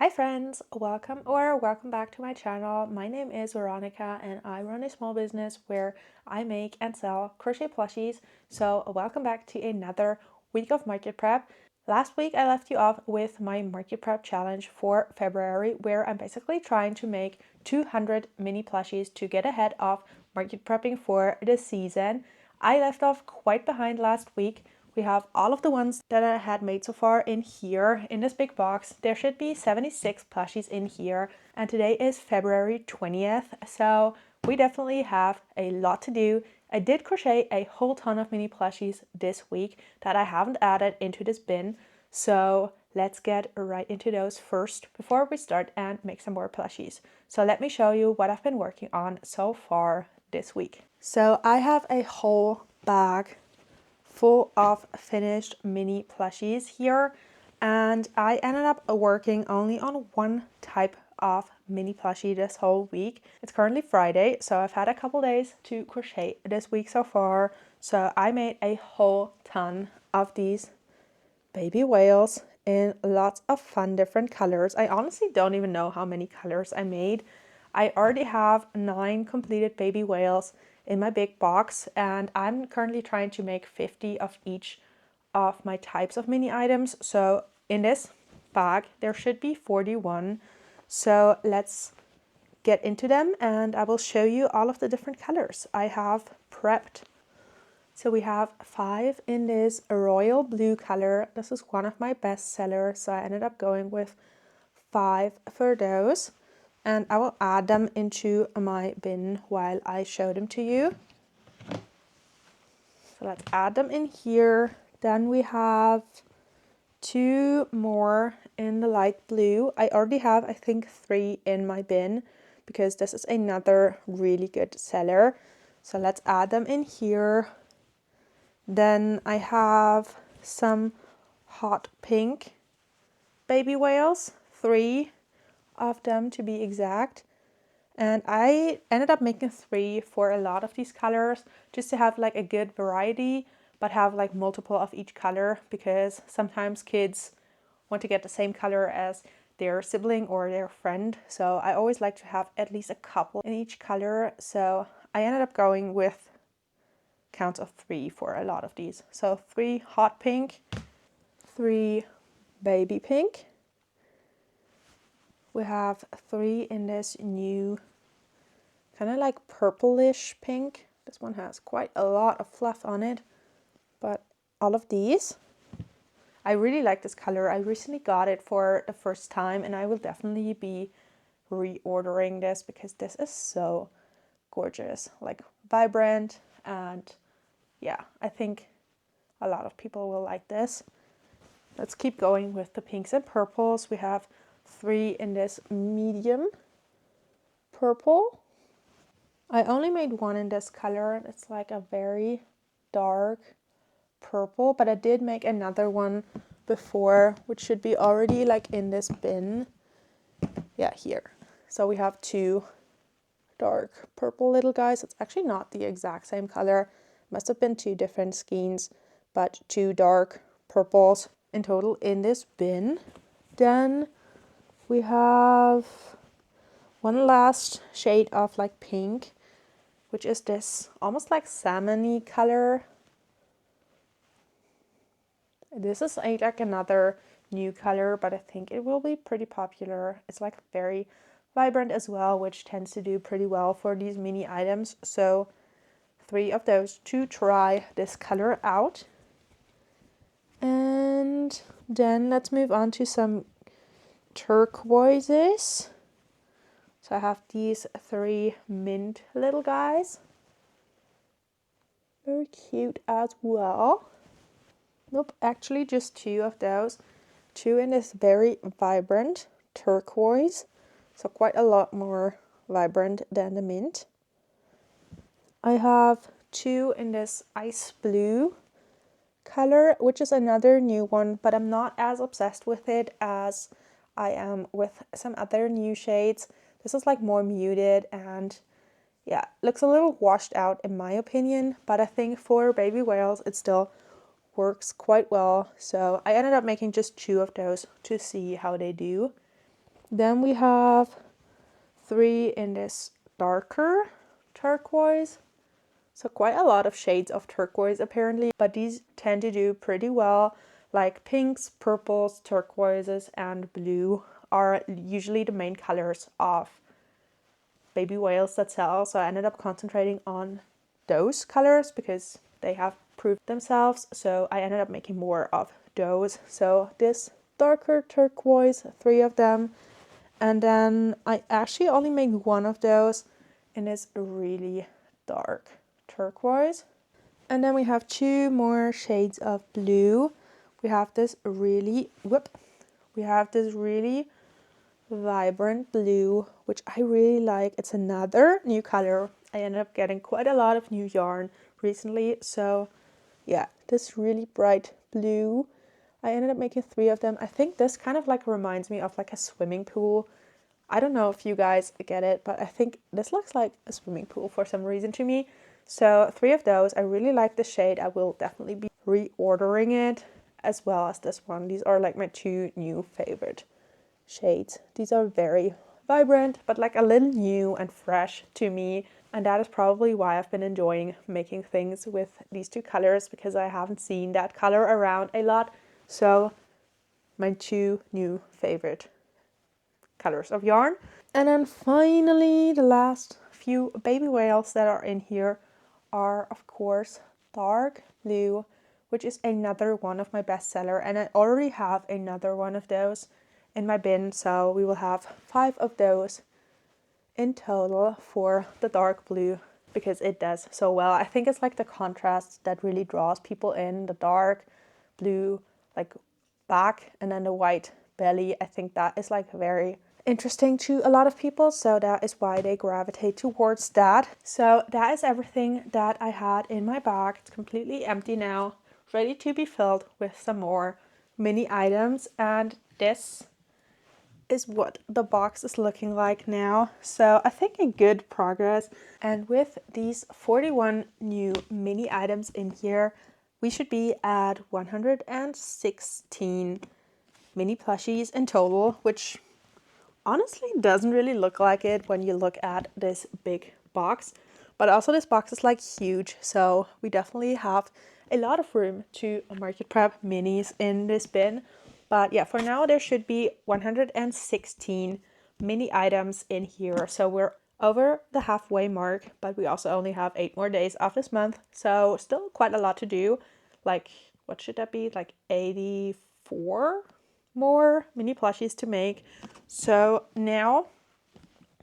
Hi friends, welcome back to my channel. My name is Veronica and I run a small business where I make and sell crochet plushies. So welcome back to another week of market prep. Last week I left you off with my market prep challenge for February, where I'm basically trying to make 200 mini plushies to get ahead of market prepping for the season. I left off quite behind last week. We have all of the ones that I had made so far in here in this big box. There should be 76 plushies in here, and today is February 20th, so we definitely have a lot to do. I did crochet a whole ton of mini plushies this week that I haven't added into this bin, so let's get right into those first before we start and make some more plushies. So let me show you what I've been working on so far this week. So I have a whole bag full of finished mini plushies here, and I ended up working only on one type of mini plushie this whole week. It's currently Friday, so I've had a couple days to crochet this week so far. So I made a whole ton of these baby whales in lots of fun different colors. I honestly don't even know how many colors I made. I already have 9 completed baby whales in my big box, and I'm currently trying to make 50 of each of my types of mini items. So in this bag there should be 41. So let's get into them and I will show you all of the different colors I have prepped. So we have 5 in this royal blue color. This is one of my best sellers, so I ended up going with 5 for those. And I will add them into my bin while I show them to you. So let's add them in here. Then we have 2 more in the light blue. I already have, I think, 3 in my bin because this is another really good seller. So let's add them in here. Then I have some hot pink baby whales, 3 of them to be exact. And I ended up making 3 for a lot of these colors just to have like a good variety, but have like multiple of each color, because sometimes kids want to get the same color as their sibling or their friend. So I always like to have at least a couple in each color. So I ended up going with counts of 3 for a lot of these. So 3 hot pink, 3 baby pink. We have 3 in this new kind of like purplish pink. This one has quite a lot of fluff on it, but all of these. I really like this color. I recently got it for the first time and I will definitely be reordering this because this is so gorgeous, like vibrant, and yeah, I think a lot of people will like this. Let's keep going with the pinks and purples. We have 3 in this medium purple. I only made 1 in this color. It's like a very dark purple, but I did make another one before, which should be already like in this bin. Yeah, here. So we have 2 dark purple little guys. It's actually not the exact same color. Must have been 2 different skeins, but 2 dark purples in total in this bin. Then we have one last shade of like pink, which is this almost like salmon-y color. This is like another new color, but I think it will be pretty popular. It's like very vibrant as well, which tends to do pretty well for these mini items. So 3 of those to try this color out. And then let's move on to some turquoises. So I have these 3 mint little guys. Very cute as well. Nope, actually just 2 of those. 2 in this very vibrant turquoise. So quite a lot more vibrant than the mint. I have 2 in this ice blue color, which is another new one, but I'm not as obsessed with it as I am with some other new shades. This is like more muted and yeah, looks a little washed out in my opinion, but I think for baby whales it still works quite well. So I ended up making just 2 of those to see how they do. Then we have 3 in this darker turquoise. So quite a lot of shades of turquoise apparently, but these tend to do pretty well. Like pinks, purples, turquoises, and blue are usually the main colors of baby whales that sell. So I ended up concentrating on those colors because they have proved themselves. So I ended up making more of those. So this darker turquoise, 3 of them. And then I actually only make one of those in this really dark turquoise. And then we have 2 more shades of blue. We have this really vibrant blue, which I really like. It's another new color. I ended up getting quite a lot of new yarn recently. So yeah, this really bright blue. I ended up making 3 of them. I think this kind of like reminds me of like a swimming pool. I don't know if you guys get it, but I think this looks like a swimming pool for some reason to me. So 3 of those. I really like the shade. I will definitely be reordering it as well as this one. These are like my 2 new favorite shades. These are very vibrant, but like a little new and fresh to me. And that is probably why I've been enjoying making things with these 2 colors, because I haven't seen that color around a lot. So my 2 new favorite colors of yarn. And then finally, the last few baby whales that are in here are of course dark blue, which is another one of my bestseller, and I already have another one of those in my bin, so we will have 5 of those in total for the dark blue because it does so well. I think it's like the contrast that really draws people in, the dark blue like back and then the white belly. I think that is like very interesting to a lot of people, so that is why they gravitate towards that. So that is everything that I had in my bag. It's completely empty now, ready to be filled with some more mini items, and this is what the box is looking like now. So I think a good progress, and with these 41 new mini items in here, we should be at 116 mini plushies in total, which honestly doesn't really look like it when you look at this big box. But also this box is like huge, so we definitely have a lot of room to market prep minis in this bin. But yeah, for now there should be 116 mini items in here. So we're over the halfway mark, but we also only have 8 more days of this month. So still quite a lot to do. Like, what should that be? Like 84 more mini plushies to make. So now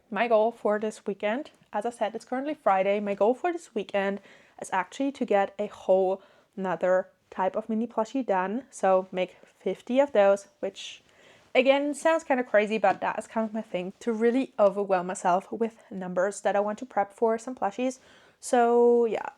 my goal for this weekend, as I said, it's currently Friday. My goal for this weekend is actually to get a whole another type of mini plushie done. So make 50 of those, which again sounds kind of crazy, but that is kind of my thing, to really overwhelm myself with numbers that I want to prep for some plushies. So yeah,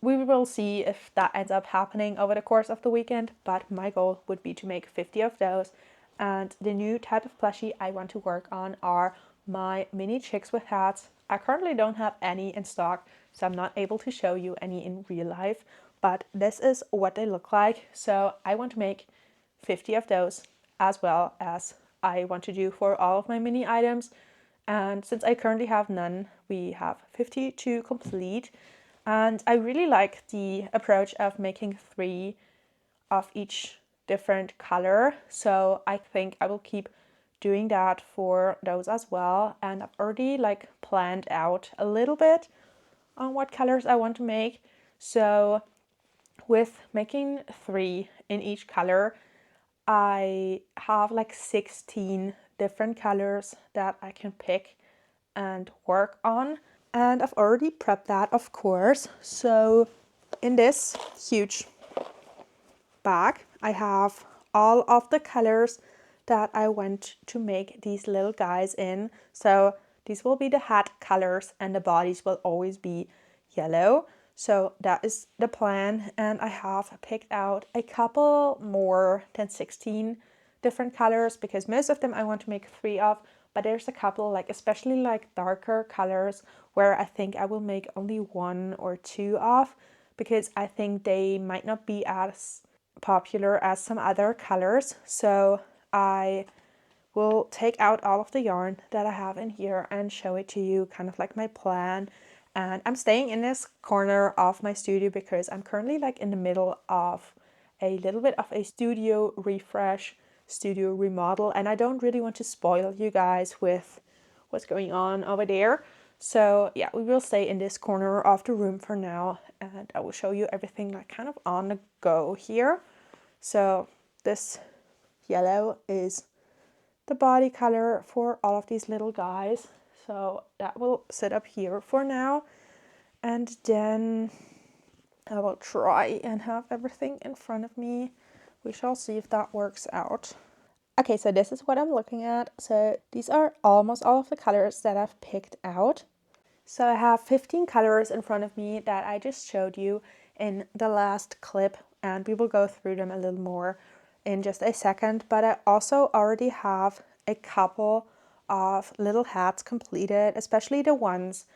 we will see if that ends up happening over the course of the weekend, but my goal would be to make 50 of those. And the new type of plushie I want to work on are my mini chicks with hats. I currently don't have any in stock, so I'm not able to show you any in real life, but this is what they look like. So I want to make 50 of those, as well as I want to do for all of my mini items. And since I currently have none, we have 50 to complete. And I really like the approach of making 3 of each different color. So I think I will keep doing that for those as well. And I've already like planned out a little bit on what colors I want to make. So with making 3 in each color, I have like 16 different colors that I can pick and work on. And I've already prepped that, of course. So in this huge bag, I have all of the colors that I want to make these little guys in. So these will be the hat colors and the bodies will always be yellow. So that is the plan, and I have picked out a couple more than 16 different colors because most of them I want to make 3 of, but there's a couple, like especially like darker colors, where I think I will make only 1 or 2 of because I think they might not be as popular as some other colors. So I will take out all of the yarn that I have in here and show it to you, kind of like my plan. And I'm staying in this corner of my studio because I'm currently like in the middle of a little bit of a studio refresh, studio remodel, and I don't really want to spoil you guys with what's going on over there. So yeah, we will stay in this corner of the room for now, and I will show you everything like kind of on the go here. So this yellow is the body color for all of these little guys. So that will sit up here for now. And then I will try and have everything in front of me. We shall see if that works out. Okay, so this is what I'm looking at. So these are almost all of the colors that I've picked out. So I have 15 colors in front of me that I just showed you in the last clip, and we will go through them a little more in just a second. But I also already have a couple of little hats completed, especially the ones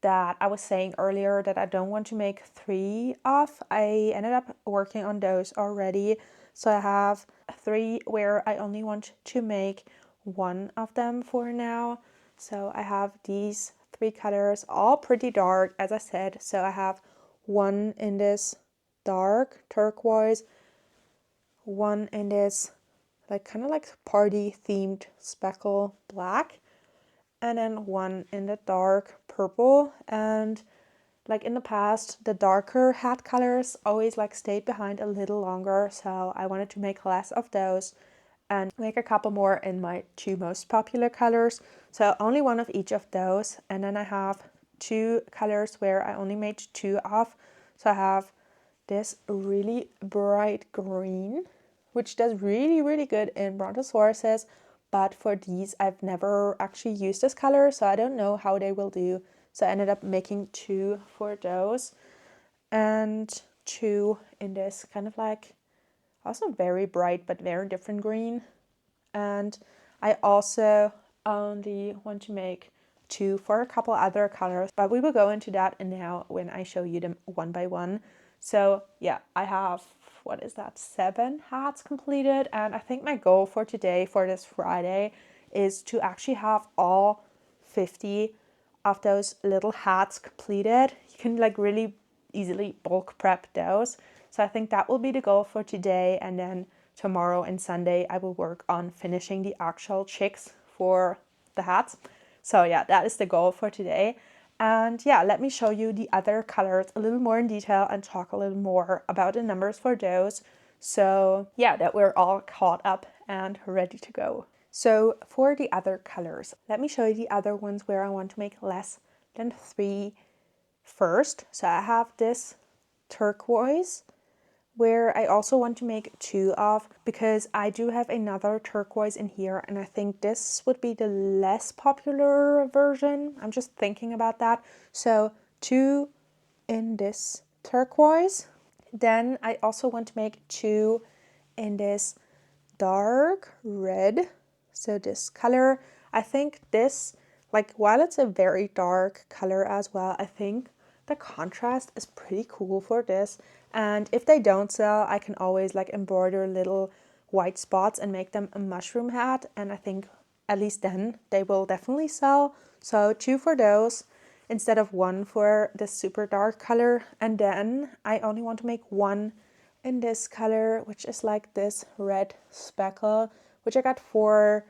that I was saying earlier that I don't want to make 3 of. I ended up working on those already. So I have 3 where I only want to make 1 of them for now. So I have these 3 colors, all pretty dark, as I said. So I have 1 in this dark turquoise, 1 in this like kind of like party themed speckle black, and then 1 in the dark purple. And like in the past, the darker hat colors always like stayed behind a little longer, so I wanted to make less of those and make a couple more in my 2 most popular colors. So only 1 of each of those. And then I have 2 colors where I only made 2 of. So I have this really bright green, which does really good in brontosauruses, but for these I've never actually used this color, so I don't know how they will do. So I ended up making 2 for those, and 2 in this kind of like also very bright but very different green. And I also only want to make 2 for a couple other colors, but we will go into that now when I show you them one by one. So yeah, I have, what is that, 7 hats completed, and I think my goal for today, for this Friday, is to actually have all 50 of those little hats completed. You can like really easily bulk prep those. So I think that will be the goal for today, and then tomorrow and Sunday I will work on finishing the actual chicks for the hats. So yeah, that is the goal for today. And yeah, let me show you the other colors a little more in detail and talk a little more about the numbers for those. So yeah, that we're all caught up and ready to go. So for the other colors, let me show you the other ones where I want to make less than 3 first. So I have this turquoise where I also want to make 2 of, because I do have another turquoise in here, and I think this would be the less popular version. I'm just thinking about that. So 2 in this turquoise. Then I also want to make 2 in this dark red. So this color, I think this, like while it's a very dark color as well, I think the contrast is pretty cool for this. And if they don't sell, I can always like embroider little white spots and make them a mushroom hat, and I think at least then they will definitely sell. So 2 for those instead of 1 for this super dark color. And then I only want to make 1 in this color, which is like this red speckle, which I got for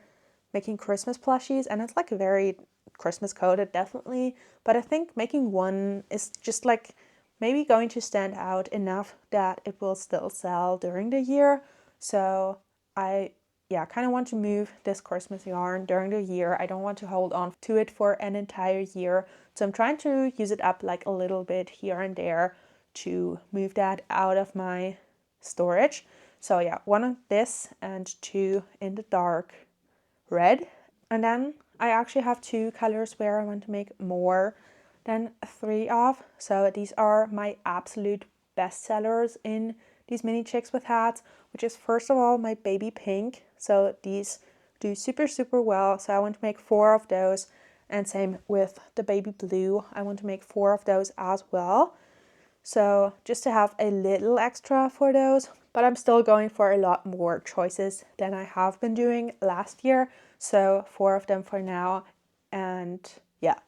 making Christmas plushies, and it's like very Christmas coded, definitely. But I think making 1 is just like maybe going to stand out enough that it will still sell during the year. So I kind of want to move this Christmas yarn during the year. I don't want to hold on to it for an entire year. So I'm trying to use it up like a little bit here and there to move that out of my storage. So yeah, 1 of this and 2 in the dark red. And then I actually have 2 colors where I want to make more than 3 of. So these are my absolute best sellers in these mini chicks with hats, which is first of all my baby pink. So these do super well. So I want to make 4 of those, and same with the baby blue. I want to make 4 of those as well. So just to have a little extra for those, but I'm still going for a lot more choices than I have been doing last year. So 4 of them for now, and yeah,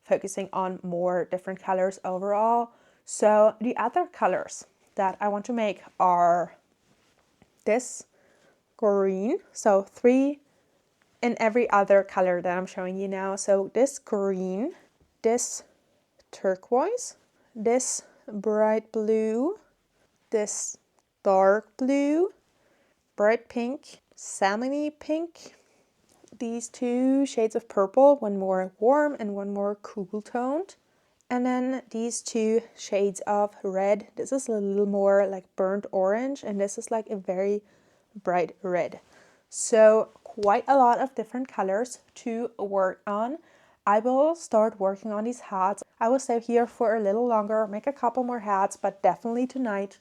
focusing on more different colors overall. So the other colors that I want to make are this green, so 3 in every other color that I'm showing you now. So this green, this turquoise, this bright blue, this dark blue, bright pink, salmony pink, these 2 shades of purple, one more warm and one more cool toned, and then these 2 shades of red. This is a little more like burnt orange, and this is like a very bright red. So quite a lot of different colors to work on. I will start working on these hats. I will stay here for a little longer, make a couple more hats, but definitely tonight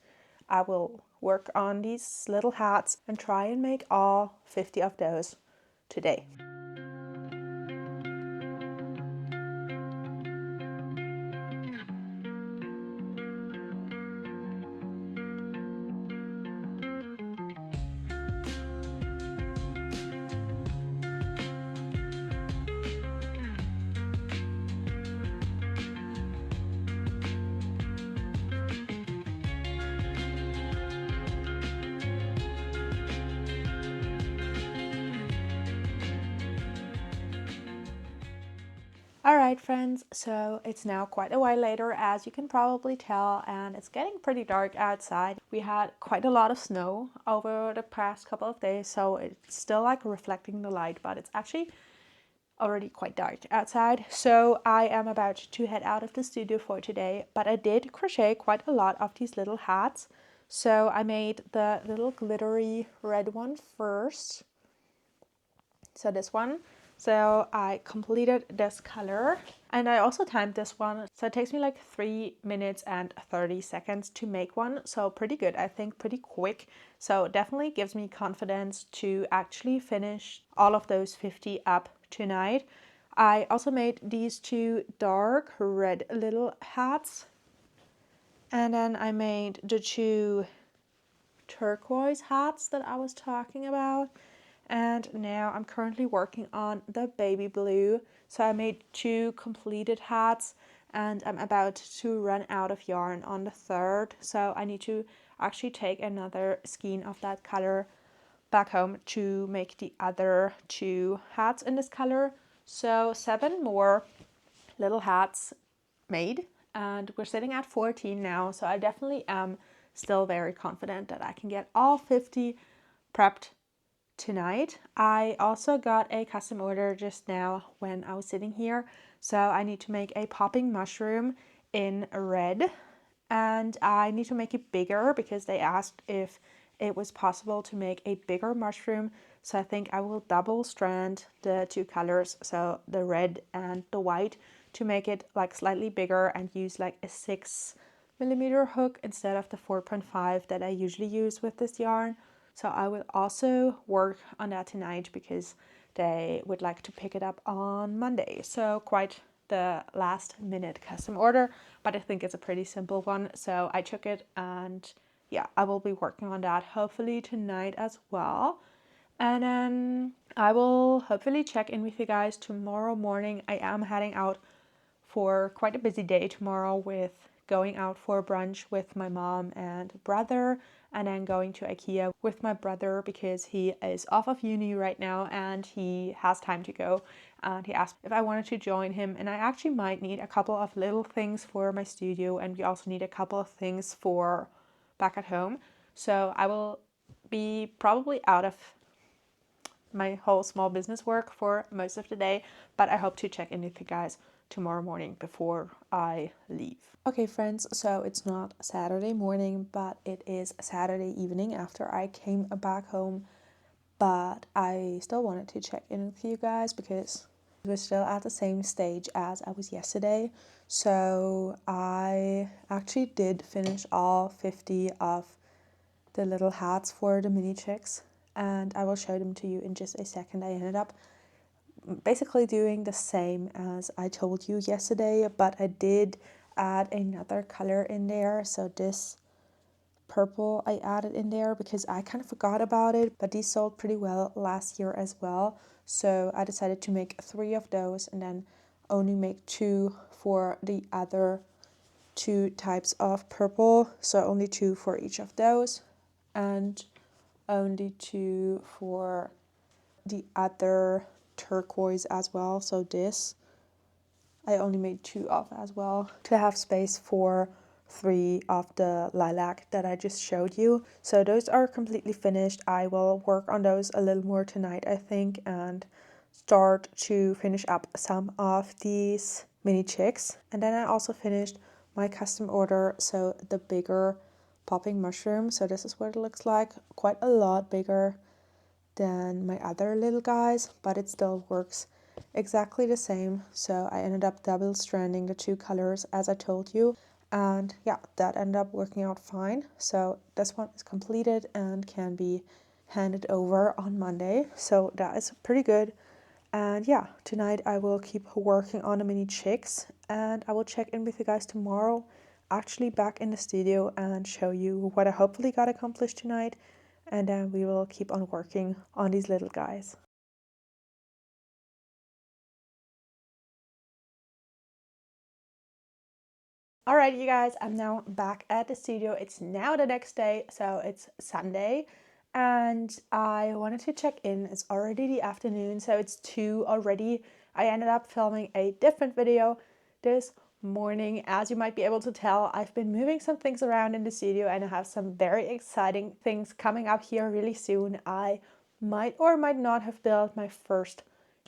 I will work on these little hats and try and make all 50 of those today. Alright friends, so it's now quite a while later, as you can probably tell, and it's getting pretty dark outside. We had quite a lot of snow over the past couple of days, so it's still like reflecting the light, but it's actually already quite dark outside. So I am about to head out of the studio for today, but I did crochet quite a lot of these little hats. So I made the little glittery red one first. So this one. So I completed this color, and I also timed this one. So it takes me like 3 minutes and 30 seconds to make one. So pretty good, I think, pretty quick. So definitely gives me confidence to actually finish all of those 50 up tonight. I also made these 2 dark red little hats. And then I made the 2 turquoise hats that I was talking about. And now I'm currently working on the baby blue. So I made 2 completed hats, and I'm about to run out of yarn on the 3rd. So I need to actually take another skein of that color back home to make the other 2 hats in this color. So 7 more little hats made, and we're sitting at 14 now. So I definitely am still very confident that I can get all 50 prepped tonight. I also got a custom order just now when I was sitting here. So I need to make a popping mushroom in red, and I need to make it bigger because they asked if it was possible to make a bigger mushroom. So I think I will double strand the 2 colors, so the red and the white, to make it like slightly bigger and use like a 6mm hook instead of the 4.5 that I usually use with this yarn. So I will also work on that tonight because they would like to pick it up on Monday. So quite the last minute custom order, but I think it's a pretty simple one. So I took it, and yeah, I will be working on that hopefully tonight as well. And then I will hopefully check in with you guys tomorrow morning. I am heading out for quite a busy day tomorrow, with going out for brunch with my mom and brother, and then going to IKEA with my brother because he is off of uni right now and he has time to go. And he asked if I wanted to join him, and I actually might need a couple of little things for my studio, and we also need a couple of things for back at home. So I will be probably out of my whole small business work for most of the day, but I hope to check in with you guys tomorrow morning before I leave. Okay friends, so it's not Saturday morning, but it is Saturday evening after I came back home, but I still wanted to check in with you guys because we're still at the same stage as I was yesterday. So I actually did finish all 50 of the little hats for the mini chicks, and I will show them to you in just a second. I ended up basically doing the same as I told you yesterday, but I did add another color in there. So this purple I added in there because I kind of forgot about it, but these sold pretty well last year as well. So I decided to make 3 of those and then only make 2 for the other 2 types of purple. So only 2 for each of those and only 2 for the other turquoise as well. So this I only made 2 of as well to have space for 3 of the lilac that I just showed you. So those are completely finished. I will work on those a little more tonight, I think, and start to finish up some of these mini chicks. And then I also finished my custom order, so the bigger popping mushroom. So this is what it looks like, quite a lot bigger than my other little guys, but it still works exactly the same. So I ended up double stranding the 2 colors as I told you, and yeah, that ended up working out fine. So this one is completed and can be handed over on Monday, so that is pretty good. And yeah, tonight I will keep working on the mini chicks, and I will check in with you guys tomorrow, actually back in the studio, and show you what I hopefully got accomplished tonight. And then we will keep on working on these little guys. Alright, you guys, I'm now back at the studio. It's now the next day, so it's Sunday, and I wanted to check in. It's already the afternoon, so it's 2 already. I ended up filming a different video this morning. As you might be able to tell, I've been moving some things around in the studio, and I have some very exciting things coming up here really soon. I might or might not have built my first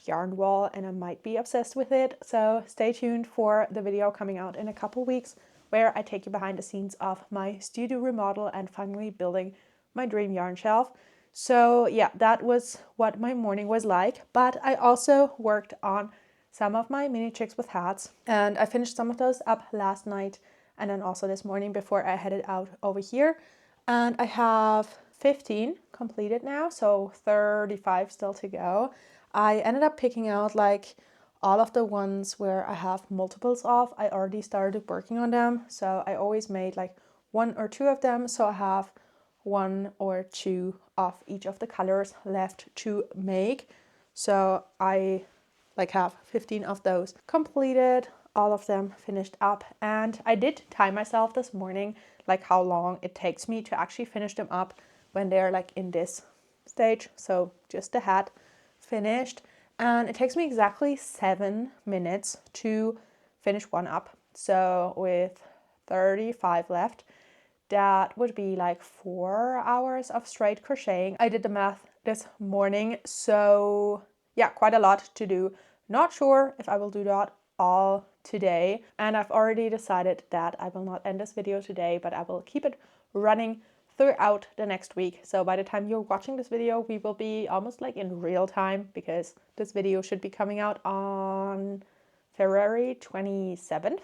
yarn wall, and I might be obsessed with it, so stay tuned for the video coming out in a couple weeks where I take you behind the scenes of my studio remodel and finally building my dream yarn shelf. So yeah, that was what my morning was like, but I also worked on some of my mini chicks with hats, and I finished some of those up last night and then also this morning before I headed out over here. And I have 15 completed now, so 35 still to go. I ended up picking out like all of the ones where I have multiples of. I already started working on them, so I always made like 1 or 2 of them, so I have 1 or 2 of each of the colors left to make. So I like have 15 of those completed, all of them finished up, and I did time myself this morning like how long it takes me to actually finish them up when they're like in this stage. So just the hat finished, and it takes me exactly 7 minutes to finish one up. So with 35 left, that would be like 4 hours of straight crocheting. I did the math this morning, so yeah, quite a lot to do. Not sure if I will do that all today, and I've already decided that I will not end this video today, but I will keep it running throughout the next week. So by the time you're watching this video, we will be almost like in real time, because this video should be coming out on February 27th.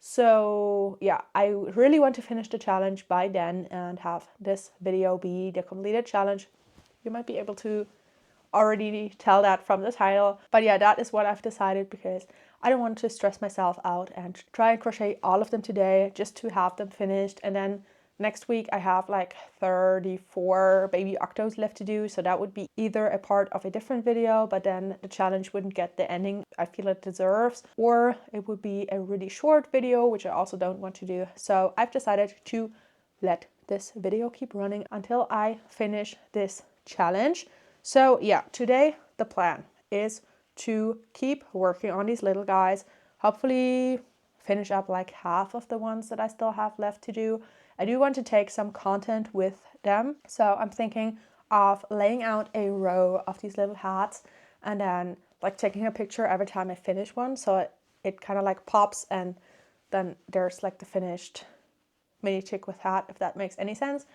So yeah, I really want to finish the challenge by then and have this video be the completed challenge. You might be able to already tell that from the title, but yeah, that is what I've decided, because I don't want to stress myself out and try and crochet all of them today just to have them finished, and then next week I have like 34 baby octos left to do, so that would be either a part of a different video, but then the challenge wouldn't get the ending I feel it deserves, or it would be a really short video, which I also don't want to do. So I've decided to let this video keep running until I finish this challenge. So yeah, today the plan is to keep working on these little guys, hopefully finish up like half of the ones that I still have left to do. I do want to take some content with them, so I'm thinking of laying out a row of these little hats and then like taking a picture every time I finish one, so it kind of like pops, and then there's like the finished mini chick with hat, if that makes any sense,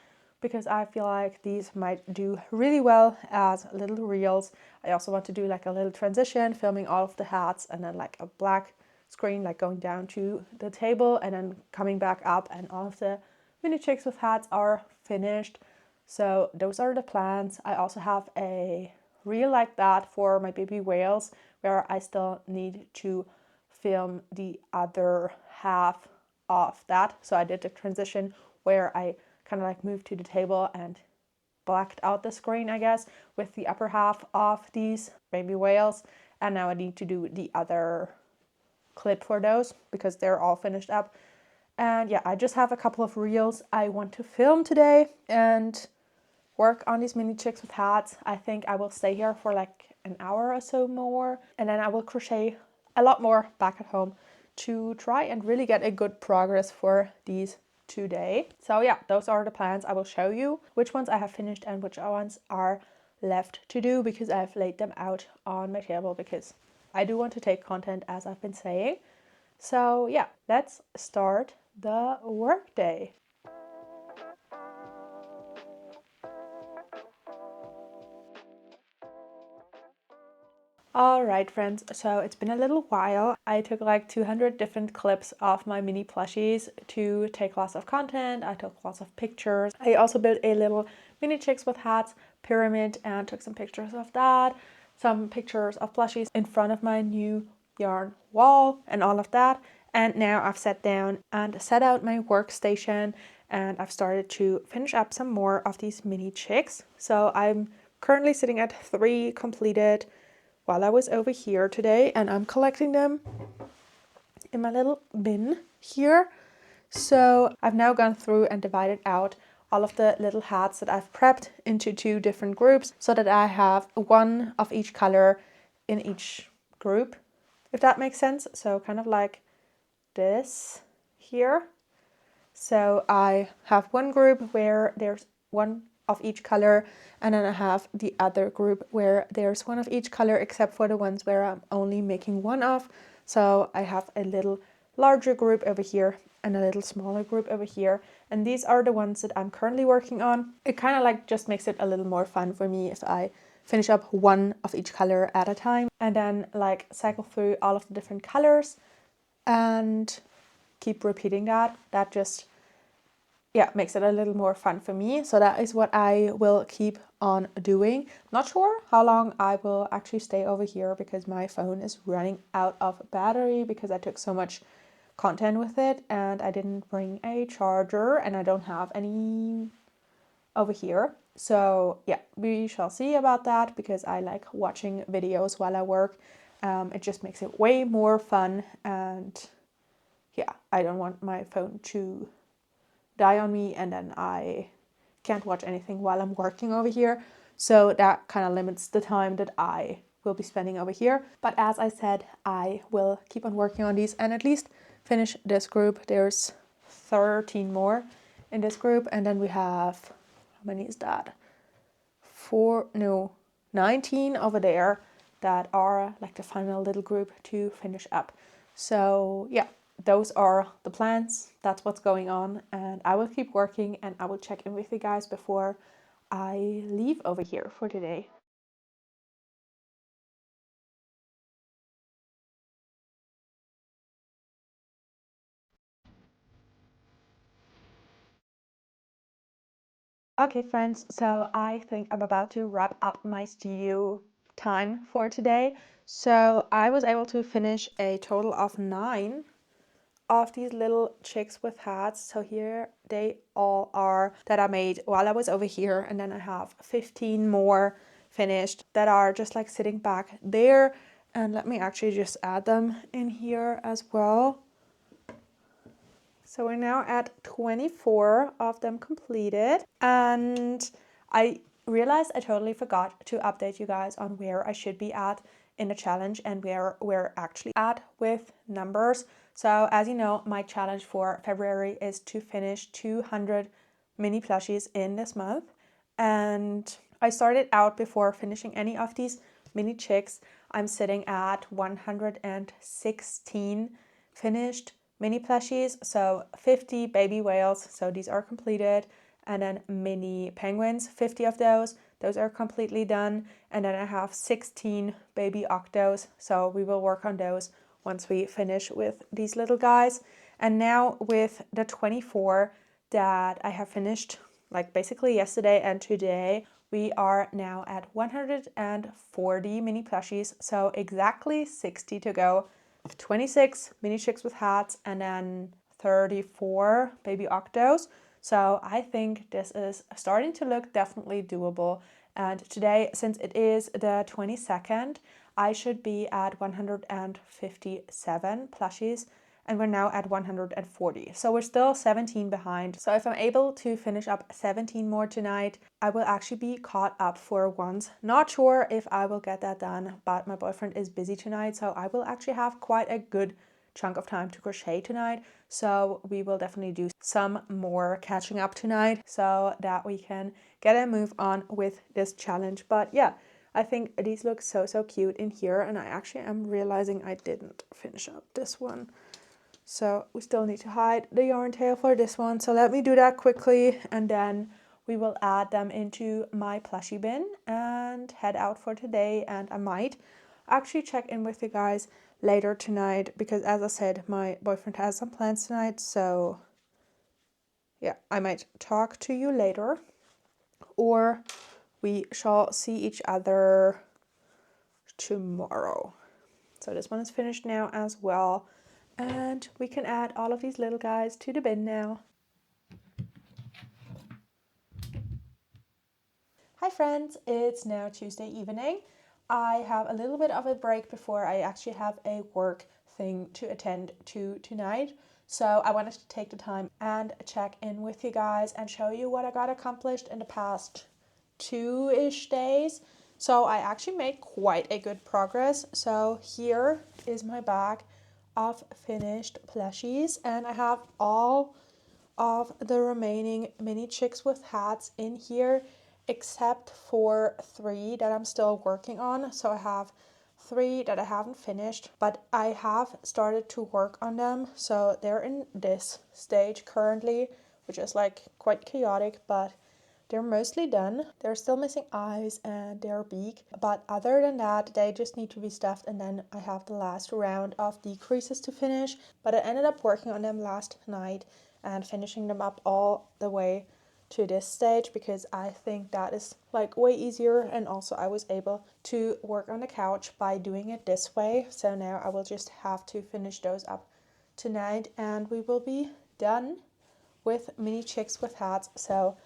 because I feel like these might do really well as little reels. I also want to do like a little transition, filming all of the hats, and then like a black screen like going down to the table and then coming back up, and all of the mini chicks with hats are finished. So those are the plans. I also have a reel like that for my baby whales, where I still need to film the other half of that. So I did the transition where I kind of like moved to the table and blacked out the screen, I guess, with the upper half of these baby whales. And now I need to do the other clip for those because they're all finished up. And yeah, I just have a couple of reels I want to film today and work on these mini chicks with hats. I think I will stay here for like an hour or so more, and then I will crochet a lot more back at home to try and really get a good progress for these today. So yeah, those are the plans. I will show you which ones I have finished and which ones are left to do because I've laid them out on my table because I do want to take content, as I've been saying. So yeah, let's start the workday. Alright friends, so it's been a little while. I took like 200 different clips of my mini plushies to take lots of content. I took lots of pictures. I also built a little mini chicks with hats pyramid and took some pictures of that. Some pictures of plushies in front of my new yarn wall and all of that. And now I've sat down and set out my workstation and I've started to finish up some more of these mini chicks. So I'm currently sitting at 3 completed while I was over here today, and I'm collecting them in my little bin here. So I've now gone through and divided out all of the little hats that I've prepped into 2 different groups so that I have one of each color in each group, if that makes sense. So kind of like this here. So I have one group where there's one of each color, and then I have the other group where there's one of each color except for the ones where I'm only making one of. So I have a little larger group over here and a little smaller group over here, and these are the ones that I'm currently working on. It kind of like just makes it a little more fun for me if I finish up one of each color at a time and then like cycle through all of the different colors and keep repeating that. That just makes it a little more fun for me. So that is what I will keep on doing. Not sure how long I will actually stay over here because my phone is running out of battery because I took so much content with it and I didn't bring a charger and I don't have any over here. So yeah, we shall see about that because I like watching videos while I work. It just makes it way more fun, and yeah, I don't want my phone to die on me and then I can't watch anything while I'm working over here. So that kind of limits the time that I will be spending over here. But as I said, I will keep on working on these and at least finish this group. There's 13 more in this group, and then we have, how many is that? 19 over there that are like the final little group to finish up. So yeah, those are the plans. That's what's going on, and I will keep working and I will check in with you guys before I leave over here for today. Okay friends, so I think I'm about to wrap up my studio time for today. So I was able to finish a total of 9 of these little chicks with hats. So here they all are that I made while I was over here, and then I have 15 more finished that are just like sitting back there. And let me actually just add them in here as well. So we're now at 24 of them completed, and I realized I totally forgot to update you guys on where I should be at in the challenge and where we're actually at with numbers. So as you know, my challenge for February is to finish 200 mini plushies in this month, and I started out before finishing any of these mini chicks. I'm sitting at 116 finished mini plushies, so 50 baby whales, so these are completed, and then mini penguins, 50 of those are completely done, and then I have 16 baby octos, so we will work on those once we finish with these little guys. And now with the 24 that I have finished like basically yesterday and today, we are now at 140 mini plushies, so exactly 60 to go. 26 mini chicks with hats, and then 34 baby octos. So I think this is starting to look definitely doable. And today, since it is the 22nd, I should be at 157 plushies, and we're now at 140. So we're still 17 behind. So if I'm able to finish up 17 more tonight, I will actually be caught up for once. Not sure if I will get that done, but my boyfriend is busy tonight, so I will actually have quite a good chunk of time to crochet tonight. So we will definitely do some more catching up tonight so that we can get a move on with this challenge. But yeah, I think these look so cute in here, and I actually am realizing I didn't finish up this one. So we still need to hide the yarn tail for this one. So let me do that quickly, and then we will add them into my plushie bin and head out for today. And I might actually check in with you guys later tonight because, as I said, my boyfriend has some plans tonight. So yeah, I might talk to you later, or we shall see each other tomorrow. So this one is finished now as well, and we can add all of these little guys to the bin now. Hi friends, it's now Tuesday evening. I have a little bit of a break before I actually have a work thing to attend to tonight. So I wanted to take the time and check in with you guys and show you what I got accomplished in the past 2-ish days. So I actually made quite a good progress. So here is my bag of finished plushies, and I have all of the remaining mini chicks with hats in here, except for 3 that I'm still working on. So I have 3 that I haven't finished, but I have started to work on them. So they're in this stage currently, which is like quite chaotic, but they're mostly done. They're still missing eyes and their beak, but other than that, they just need to be stuffed, and then I have the last round of decreases to finish. But I ended up working on them last night and finishing them up all the way to this stage because I think that is like way easier, and also I was able to work on the couch by doing it this way. So now I will just have to finish those up tonight, and we will be done with mini chicks with hats. So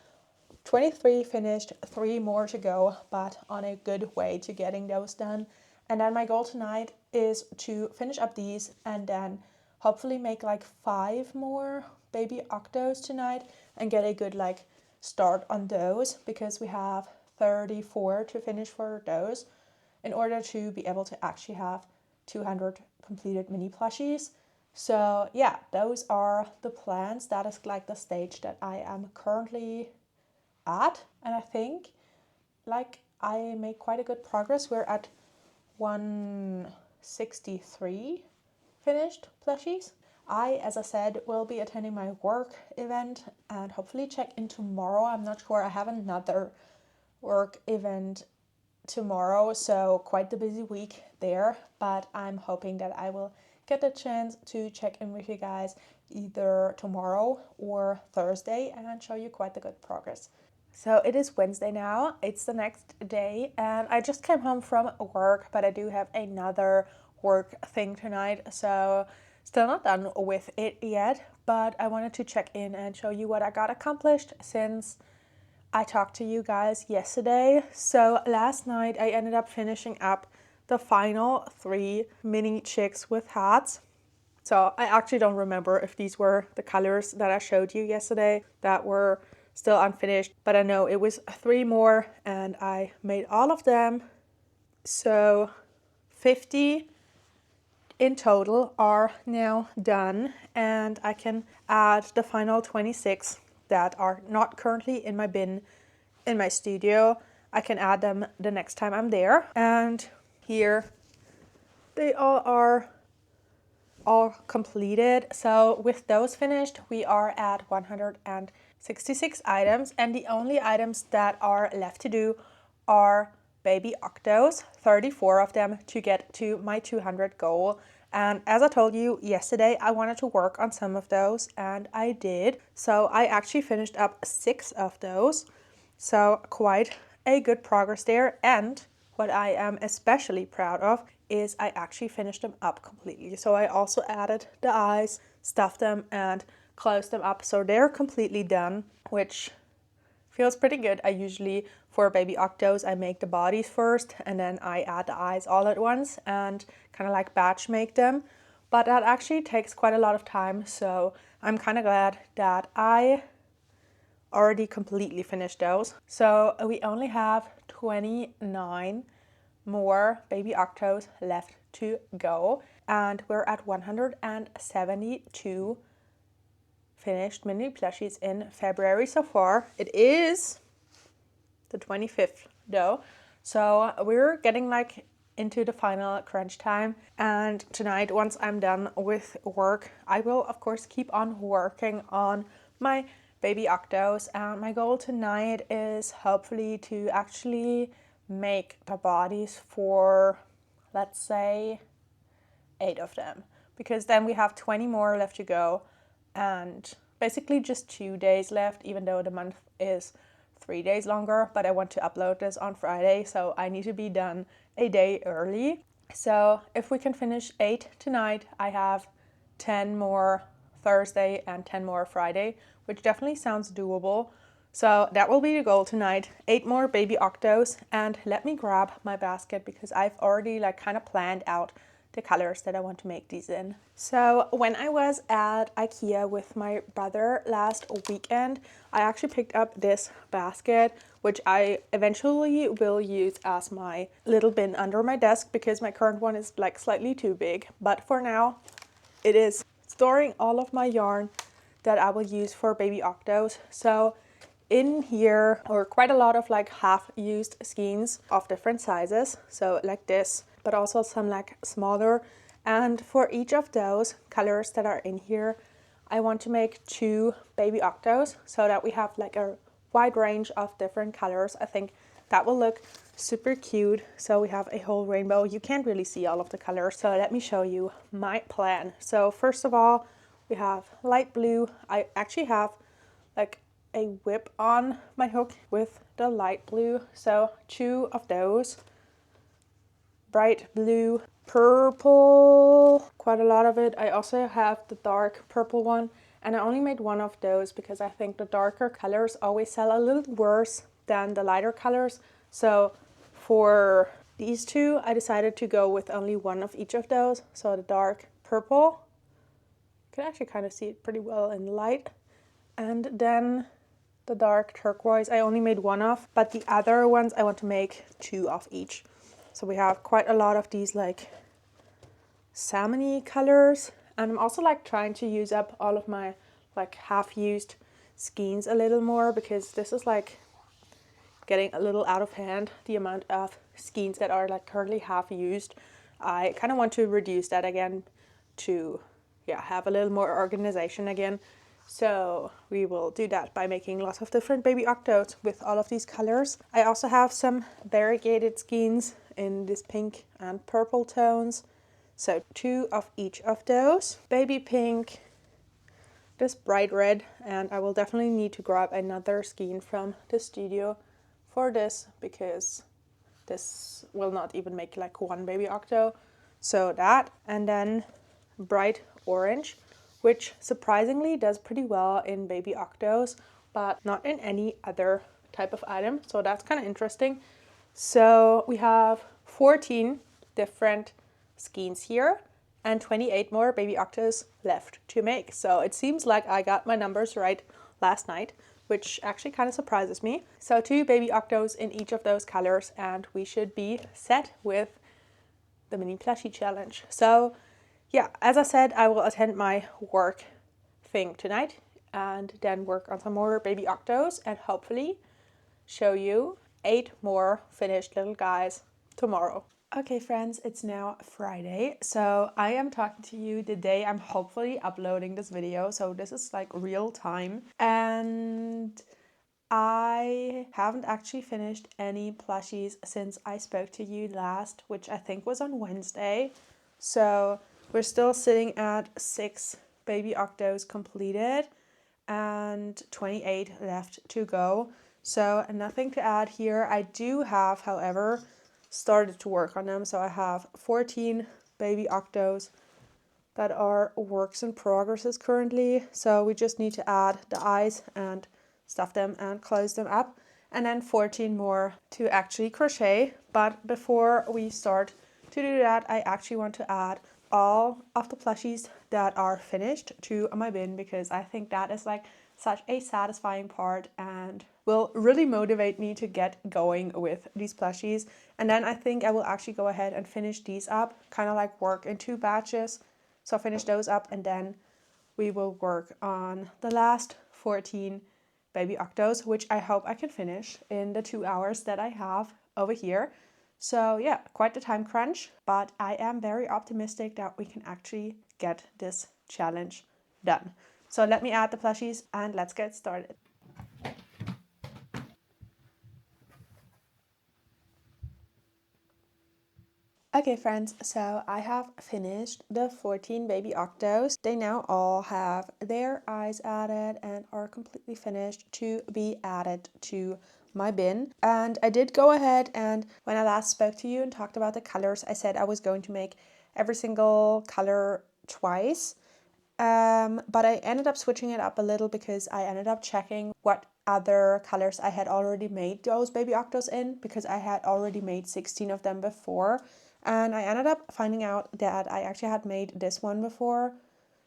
23 finished, 3 more to go, but on a good way to getting those done. And then my goal tonight is to finish up these and then hopefully make like 5 more baby octos tonight and get a good like start on those, because we have 34 to finish for those in order to be able to actually have 200 completed mini plushies. So yeah, those are the plans. That is like the stage that I am currently at, and I think like I made quite a good progress. We're at 163 finished plushies. As I said, will be attending my work event and hopefully check in tomorrow. I'm not sure. I have another work event tomorrow, so quite the busy week there, but I'm hoping that I will get the chance to check in with you guys either tomorrow or Thursday and show you quite the good progress. So it is Wednesday now, it's the next day, and I just came home from work, but I do have another work thing tonight, so still not done with it yet, but I wanted to check in and show you what I got accomplished since I talked to you guys yesterday. So last night I ended up finishing up the final 3 mini chicks with hats. So I actually don't remember if these were the colors that I showed you yesterday that were still unfinished, but I know it was 3 more and I made all of them. So 50 in total are now done, and I can add the final 26 that are not currently in my bin in my studio. I can add them the next time I'm there, and here they all are all completed. So with those finished, we are at 166 items, and the only items that are left to do are baby octos, 34 of them to get to my 200 goal. And as I told you yesterday, I wanted to work on some of those, and I did. So I actually finished up 6 of those. So quite a good progress there. And what I am especially proud of is I actually finished them up completely. So I also added the eyes, stuffed them, and closed them up. So they're completely done, which feels pretty good. I usually, for baby octos, I make the bodies first and then I add the eyes all at once and kind of like batch make them. But that actually takes quite a lot of time, so I'm kind of glad that I already completely finished those. So we only have 29 more baby octos left to go, and we're at 172 finished mini plushies in February so far. It is the 25th though, so we're getting like into the final crunch time. And tonight, once I'm done with work, I will of course keep on working on my baby octos, and my goal tonight is hopefully to actually make the bodies for, let's say, 8 of them, because then we have 20 more left to go and basically just 2 days left, even though the month is 3 days longer. But I want to upload this on Friday, so I need to be done a day early. So if we can finish 8 tonight, I have 10 more Thursday and 10 more Friday, which definitely sounds doable. So that will be the goal tonight, 8 more baby octos. And let me grab my basket because I've already like kind of planned out the colors that I want to make these in. So when I was at IKEA with my brother last weekend, I actually picked up this basket, which I eventually will use as my little bin under my desk because my current one is like slightly too big. But for now, it is storing all of my yarn that I will use for baby octos. So in here are quite a lot of like half-used skeins of different sizes, so like this, but also some like smaller. And for each of those colors that are in here, I want to make 2 baby octos so that we have like a wide range of different colors. I think that will look super cute. So we have a whole rainbow. You can't really see all of the colors, so let me show you my plan. So first of all, we have light blue. I actually have like a whip on my hook with the light blue, so 2 of those. Bright blue, purple, quite a lot of it. I also have the dark purple one, and I only made 1 of those because I think the darker colors always sell a little worse than the lighter colors. So for these 2, I decided to go with only 1 of each of those. So the dark purple, you can actually kind of see it pretty well in the light, and then the dark turquoise I only made 1 of, but the other ones I want to make 2 of each. So we have quite a lot of these like salmon-y colors, and I'm also like trying to use up all of my like half-used skeins a little more, because this is like getting a little out of hand, the amount of skeins that are like currently half-used. I kind of want to reduce that again to have a little more organization again. So we will do that by making lots of different baby octos with all of these colors. I also have some variegated skeins in this pink and purple tones. So 2 of each of those. Baby pink, this bright red, and I will definitely need to grab another skein from the studio for this because this will not even make like 1 baby octo. So that, and then bright orange, which surprisingly does pretty well in baby octos, but not in any other type of item. So that's kind of interesting. So we have 14 different skeins here and 28 more baby octos left to make. So it seems like I got my numbers right last night, which actually kind of surprises me. So 2 baby octos in each of those colors, and we should be set with the mini plushie challenge. So yeah, as I said, I will attend my work thing tonight and then work on some more baby octos and hopefully show you 8 more finished little guys tomorrow. Okay friends, it's now Friday, so I am talking to you the day I'm hopefully uploading this video, so this is like real time, and I haven't actually finished any plushies since I spoke to you last, which I think was on Wednesday. So we're still sitting at 6 baby octos completed and 28 left to go. So nothing to add here. I do have, however, started to work on them. So I have 14 baby octos that are works in progresses currently. So we just need to add the eyes and stuff them and close them up, and then 14 more to actually crochet. But before we start to do that, I actually want to add all of the plushies that are finished to my bin, because I think that is like such a satisfying part and will really motivate me to get going with these plushies. And then I think I will actually go ahead and finish these up, kind of like work in 2 batches. So I'll finish those up, and then we will work on the last 14 baby octos, which I hope I can finish in the 2 hours that I have over here. So yeah, quite the time crunch, but I am very optimistic that we can actually get this challenge done. So let me add the plushies and let's get started. Okay friends, so I have finished the 14 baby octos. They now all have their eyes added and are completely finished to be added to my bin. And I did go ahead, and when I last spoke to you and talked about the colors, I said I was going to make every single color twice. But I ended up switching it up a little because I ended up checking what other colors I had already made those baby octos in, because I had already made 16 of them before. And I ended up finding out that I actually had made this one before.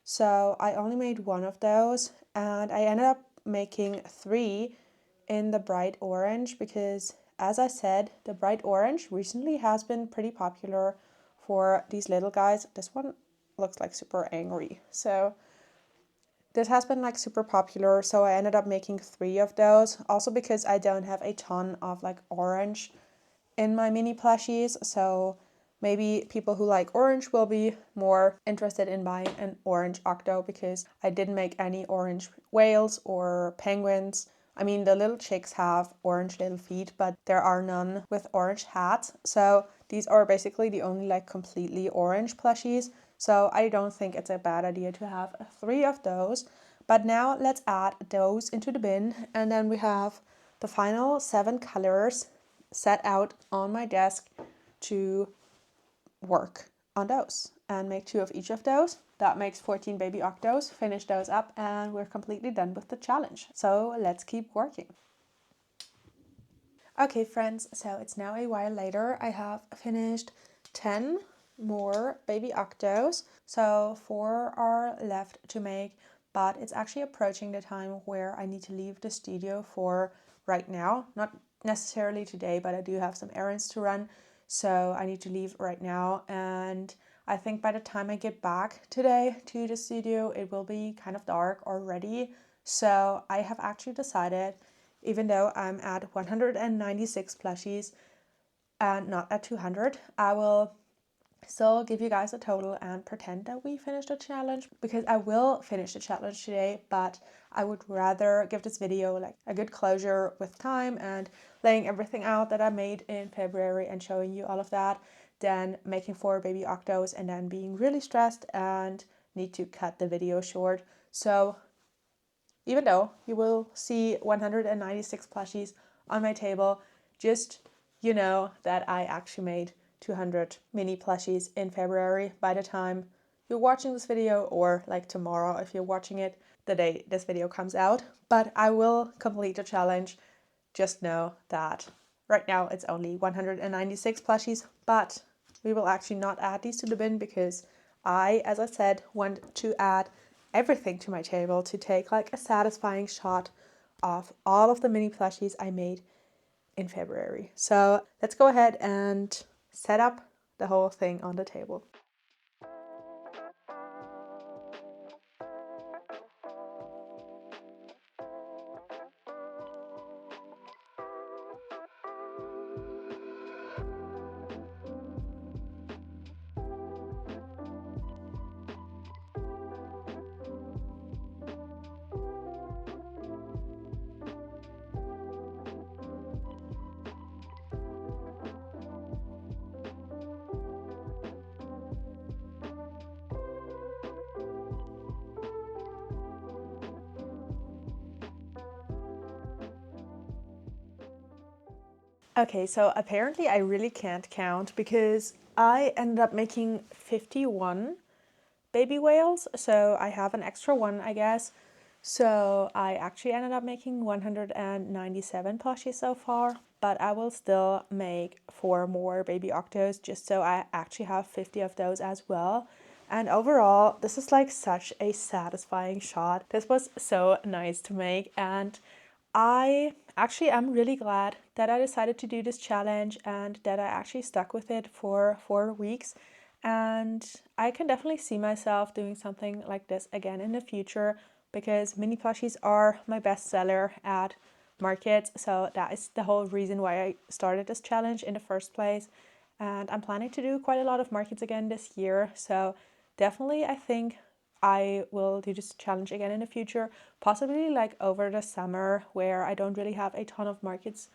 So I only made one of those, and I ended up making 3 in the bright orange because, as I said, the bright orange recently has been pretty popular for these little guys. This one looks like super angry. So this has been like super popular, so I ended up making 3 of those. Also because I don't have a ton of like orange in my mini plushies, so maybe people who like orange will be more interested in buying an orange octo, because I didn't make any orange whales or penguins. I mean, the little chicks have orange little feet, but there are none with orange hats. So these are basically the only like completely orange plushies. So I don't think it's a bad idea to have 3 of those. But now let's add those into the bin, and then we have the final 7 colors set out on my desk to work on those and make 2 of each of those. That makes 14 baby octos. Finish those up and we're completely done with the challenge. So let's keep working. Okay friends, so it's now a while later. I have finished 10 more baby octos. So 4 are left to make, but it's actually approaching the time where I need to leave the studio for right now. Not necessarily today, but I do have some errands to run. So I need to leave right now, and I think by the time I get back today to the studio, it will be kind of dark already. So I have actually decided, even though I'm at 196 plushies and not at 200, I will still give you guys a total and pretend that we finished the challenge, because I will finish the challenge today, but I would rather give this video like a good closure with time and laying everything out that I made in February and showing you all of that, than making 4 baby octos and then being really stressed and need to cut the video short. So even though you will see 196 plushies on my table, just you know that I actually made 200 mini plushies in February by the time you're watching this video, or like tomorrow if you're watching it the day this video comes out. But I will complete the challenge. Just know that right now it's only 196 plushies, but we will actually not add these to the bin because I, as I said, want to add everything to my table to take like a satisfying shot of all of the mini plushies I made in February. So let's go ahead and set up the whole thing on the table. Okay, so apparently I really can't count because I ended up making 51 baby whales, so I have an extra one, I guess. So I actually ended up making 197 plushies so far, but I will still make 4 more baby octos just so I actually have 50 of those as well. And overall, this is like such a satisfying shot. This was so nice to make, and I actually am really glad that I decided to do this challenge and that I actually stuck with it for 4 weeks. And I can definitely see myself doing something like this again in the future because mini plushies are my best seller at markets. So that is the whole reason why I started this challenge in the first place. And I'm planning to do quite a lot of markets again this year. So definitely, I think I will do this challenge again in the future, possibly like over the summer where I don't really have a ton of markets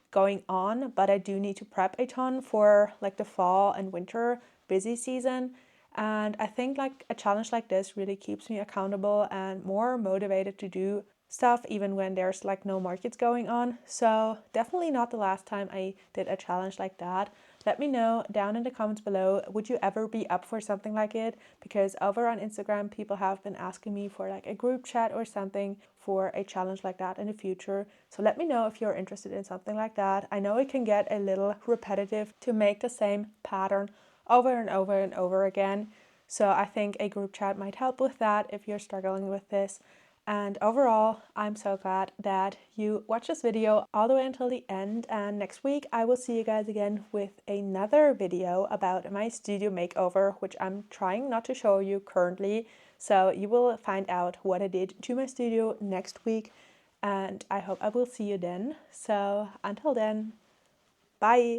going on, but I do need to prep a ton for like the fall and winter busy season. And I think like a challenge like this really keeps me accountable and more motivated to do stuff even when there's like no markets going on. So definitely not the last time I did a challenge like that. Let me know down in the comments below, would you ever be up for something like it? Because over on Instagram, people have been asking me for like a group chat or something for a challenge like that in the future. So let me know if you're interested in something like that. I know it can get a little repetitive to make the same pattern over and over and over again. So I think a group chat might help with that if you're struggling with this. And overall, I'm so glad that you watched this video all the way until the end. And next week, I will see you guys again with another video about my studio makeover, which I'm trying not to show you currently. So you will find out what I did to my studio next week. And I hope I will see you then. So until then, bye.